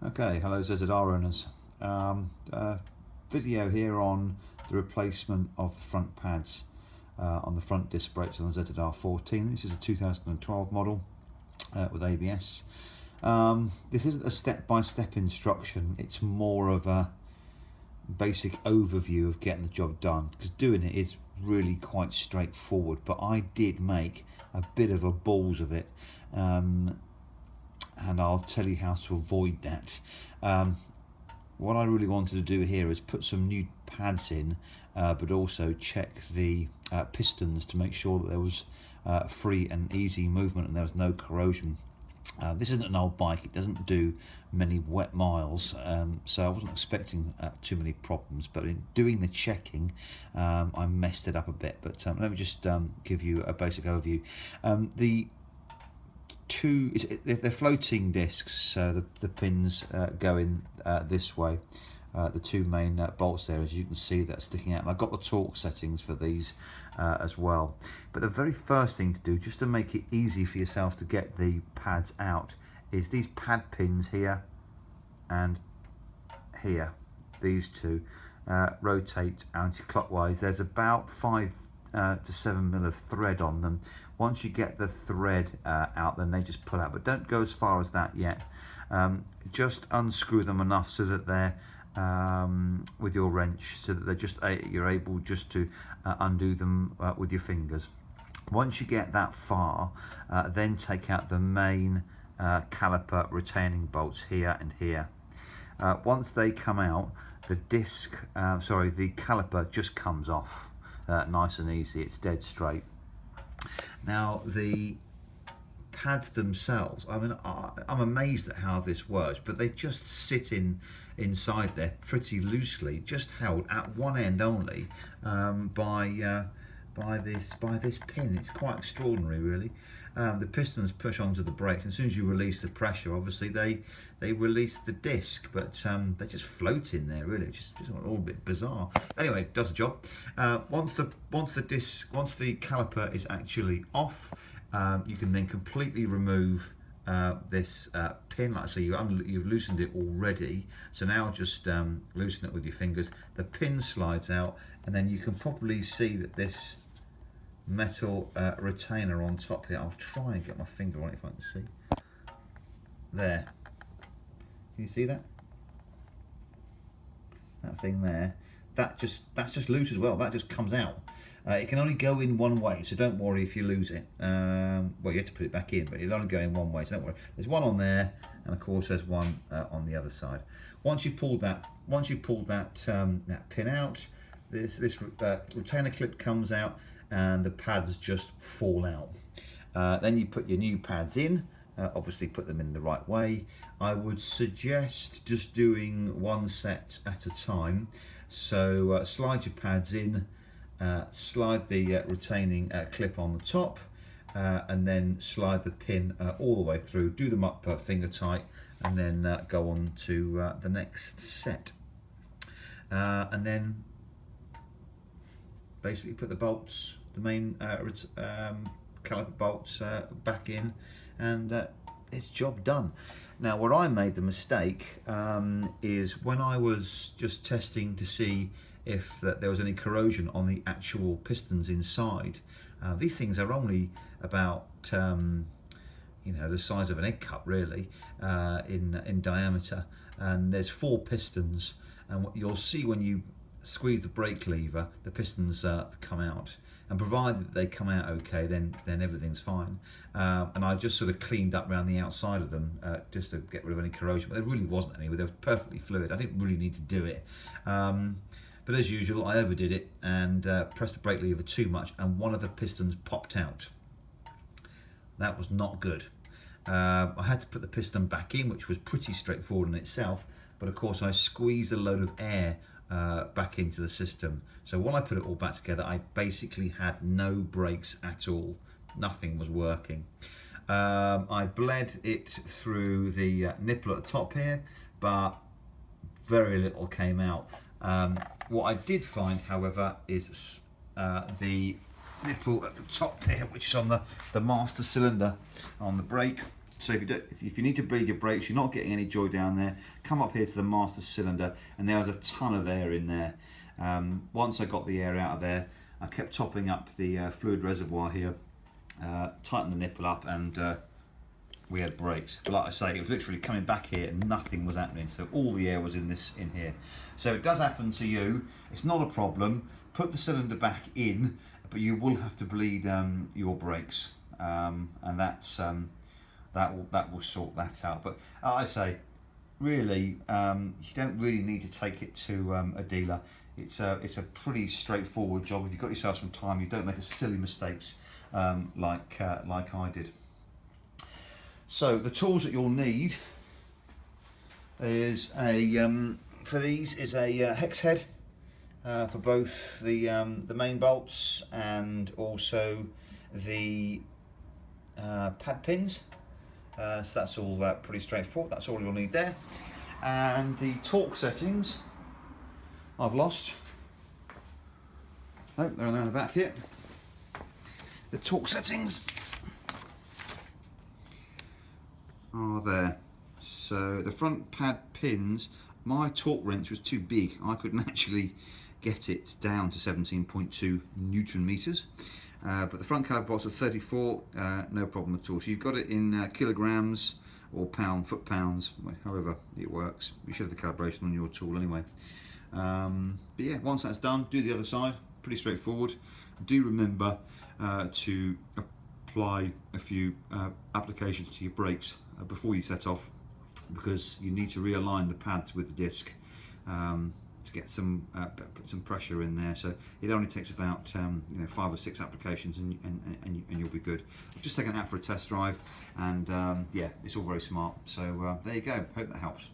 Okay, hello ZZR owners. Video here on the replacement of the front pads on the front disc brakes on the ZZR14. This is a 2012 model with ABS. This isn't a step-by-step instruction, it's more of a basic overview of getting the job done, because doing it is really quite straightforward, but I did make a bit of a balls of it. And I'll tell you how to avoid that. What I really wanted to do here is put some new pads in, but also check the pistons to make sure that there was free and easy movement and there was no corrosion. This isn't an old bike, it doesn't do many wet miles, so I wasn't expecting too many problems, but in doing the checking I messed it up a bit. But let me just give you a basic overview. They're floating discs, so the pins go in this way. The two main bolts there, as you can see, that's sticking out. And I've got the torque settings for these as well. But the very first thing to do, just to make it easy for yourself to get the pads out, is these pad pins here and here. These two rotate anti-clockwise. There's about 5 to 7 mil of thread on them. Once you get the thread out, then they just pull out, but don't go as far as that yet. Just unscrew them enough so that they're with your wrench, so that they're just you're able just to undo them with your fingers. Once you get that far, then take out the main caliper retaining bolts here and here. Once they come out, the caliper just comes off. Nice and easy, it's dead straight. Now the pads themselves, I mean, I'm amazed at how this works, but they just sit inside there pretty loosely, just held at one end only by this pin. It's quite extraordinary, really. The pistons push onto the brakes, and as soon as you release the pressure, obviously they release the disc, but they just float in there, really. It's just all a bit bizarre. Anyway, it does the job. Once the caliper is actually off, you can then completely remove this pin. Like I say, you've loosened it already, so now just loosen it with your fingers. The pin slides out, and then you can probably see that this metal retainer on top here, I'll try and get my finger on it if I can see. There, can you see that? That thing there, that's just loose as well. That just comes out. It can only go in one way, so don't worry if you lose it. Well, you have to put it back in, but it'll only go in one way, so don't worry. There's one on there, and of course there's one on the other side. Once you've pulled that pin out, this retainer clip comes out, and the pads just fall out. Then you put your new pads in. Obviously put them in the right way. I would suggest just doing one set at a time. So slide your pads in, slide the retaining clip on the top, and then slide the pin all the way through. Do them up finger tight, and then go on to the next set. And then basically put the bolts, the main caliper bolts back in, and it's job done. Now, where I made the mistake is when I was just testing to see if there was any corrosion on the actual pistons inside. These things are only about the size of an egg cup, really, in diameter, and there's 4 pistons, and what you'll see when you squeeze the brake lever, the pistons come out, and provided that they come out okay, then everything's fine. And I just sort of cleaned up around the outside of them just to get rid of any corrosion, but there really wasn't any. They were perfectly fluid. I didn't really need to do it, but as usual I overdid it and pressed the brake lever too much, and one of the pistons popped out. That was not good. I had to put the piston back in, which was pretty straightforward in itself, but of course I squeezed a load of air back into the system. So when I put it all back together, I basically had no brakes at all. Nothing was working. I bled it through the nipple at the top here, but very little came out. What I did find, however, is the nipple at the top here, which is on the master cylinder on the brake. So if you need to bleed your brakes, you're not getting any joy down there, come up here to the master cylinder, and there's a ton of air in there. Once I got the air out of there, I kept topping up the fluid reservoir here, tightened the nipple up, and we had brakes. But like I say, it was literally coming back here and nothing was happening, so all the air was in here. So it does happen to you, it's not a problem. Put the cylinder back in, but you will have to bleed your brakes, and that's that will sort that out. But I say, really, you don't really need to take it to a dealer. It's a pretty straightforward job. If you've got yourself some time, you don't make silly mistakes like I did. So the tools that you'll need is for these is a hex head for both the main bolts and also the pad pins. So that's all pretty straightforward. That's all you'll need there. And the torque settings I've lost. Oh, they're on the back here. The torque settings are there. So the front pad pins, my torque wrench was too big. I couldn't actually get it down to 17.2 Newton meters. But the front caliper bolts are 34, no problem at all. So you've got it in kilograms or foot pounds, however it works. You should have the calibration on your tool anyway. But yeah, once that's done, do the other side. Pretty straightforward. Do remember to apply a few applications to your brakes before you set off, because you need to realign the pads with the disc to get put some pressure in there. So it only takes about 5 or 6 applications, and you'll be good. I've just taken it out for a test drive, and yeah, it's all very smart. So there you go. Hope that helps.